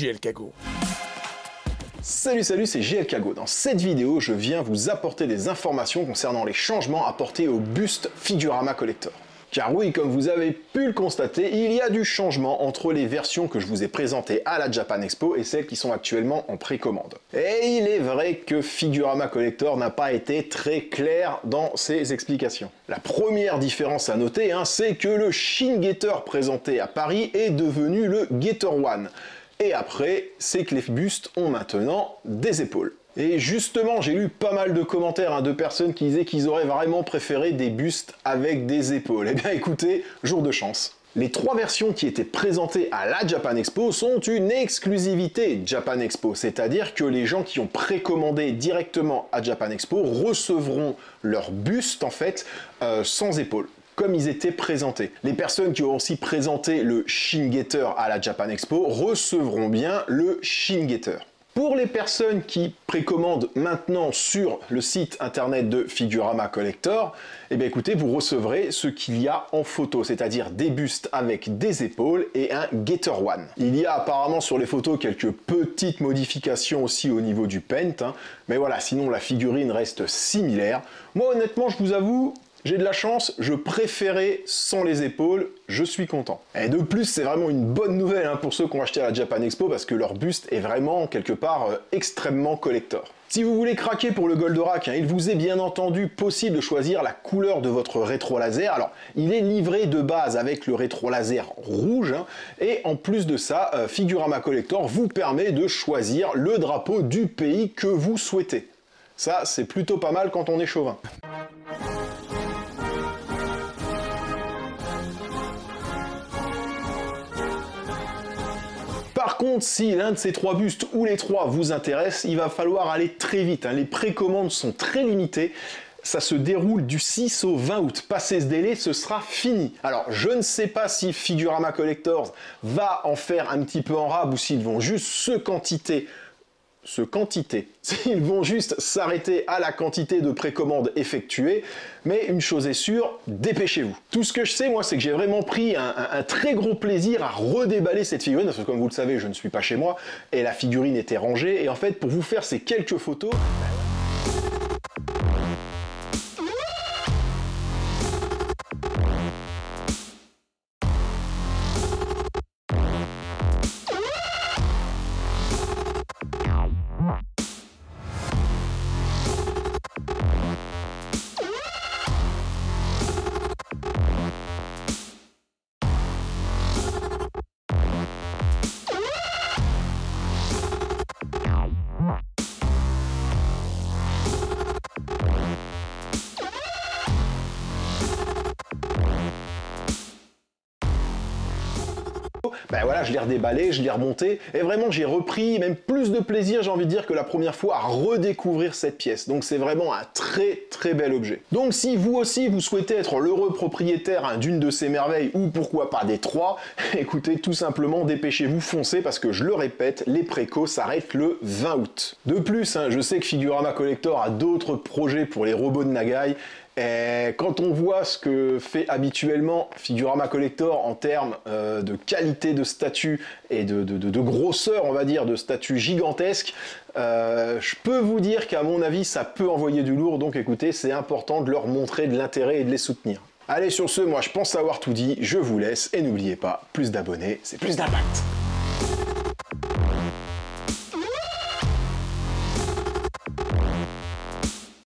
JL Kago. Salut, c'est JL Kago. Dans cette vidéo, je viens vous apporter des informations concernant les changements apportés au buste Figurama Collector. Car oui, comme vous avez pu le constater, il y a du changement entre les versions que je vous ai présentées à la Japan Expo et celles qui sont actuellement en précommande. Et il est vrai que Figurama Collector n'a pas été très clair dans ses explications. La première différence à noter, c'est que le Shin Getter présenté à Paris est devenu le Getter One. Et après, c'est que les bustes ont maintenant des épaules. Et justement, j'ai lu pas mal de commentaires de personnes qui disaient qu'ils auraient vraiment préféré des bustes avec des épaules. Eh bien écoutez, jour de chance. Les trois versions qui étaient présentées à la Japan Expo sont une exclusivité Japan Expo, c'est-à-dire que les gens qui ont précommandé directement à Japan Expo recevront leur buste en fait sans épaules, comme ils étaient présentés. Les personnes qui ont aussi présenté le Shin Getter à la Japan Expo recevront bien le Shin Getter. Pour les personnes qui précommandent maintenant sur le site internet de Figurama Collector, eh bien écoutez, vous recevrez ce qu'il y a en photo, c'est-à-dire des bustes avec des épaules et un Getter One. Il y a apparemment sur les photos quelques petites modifications aussi au niveau du paint, mais voilà, sinon la figurine reste similaire. Moi honnêtement, je vous avoue, j'ai de la chance, je préférais sans les épaules, je suis content. Et de plus, c'est vraiment une bonne nouvelle pour ceux qui ont acheté à la Japan Expo parce que leur buste est vraiment quelque part extrêmement collector. Si vous voulez craquer pour le Goldorak, il vous est bien entendu possible de choisir la couleur de votre rétro laser. Alors, il est livré de base avec le rétro laser rouge et en plus de ça, Figurama Collector vous permet de choisir le drapeau du pays que vous souhaitez. Ça, c'est plutôt pas mal quand on est chauvin. Par contre, si l'un de ces trois bustes ou les trois vous intéresse, il va falloir aller très vite. Les précommandes sont très limitées. Ça se déroule du 6 au 20 août. Passé ce délai, ce sera fini. Alors, je ne sais pas si Figurama Collectors va en faire un petit peu en rab ou s'ils vont juste s'ils vont juste s'arrêter à la quantité de précommandes effectuées, mais une chose est sûre, dépêchez-vous. Tout ce que je sais, moi, c'est que j'ai vraiment pris un très gros plaisir à redéballer cette figurine, parce que comme vous le savez, je ne suis pas chez moi, et la figurine était rangée, et en fait, pour vous faire ces quelques photos... Ben voilà, je l'ai redéballé, je l'ai remonté, et vraiment j'ai repris même plus de plaisir, j'ai envie de dire, que la première fois à redécouvrir cette pièce. Donc c'est vraiment un très bel objet. Donc si vous aussi vous souhaitez être l'heureux propriétaire d'une de ces merveilles, ou pourquoi pas des trois, écoutez, tout simplement dépêchez-vous, foncez, parce que je le répète, les précos s'arrêtent le 20 août. De plus, je sais que Figurama Collector a d'autres projets pour les robots de Nagai. Et quand on voit ce que fait habituellement Figurama Collector en termes de qualité de statue et de grosseur, on va dire, de statue gigantesque, je peux vous dire qu'à mon avis, ça peut envoyer du lourd. Donc écoutez, c'est important de leur montrer de l'intérêt et de les soutenir. Allez, sur ce, moi je pense avoir tout dit, je vous laisse et n'oubliez pas, plus d'abonnés, c'est plus d'impact.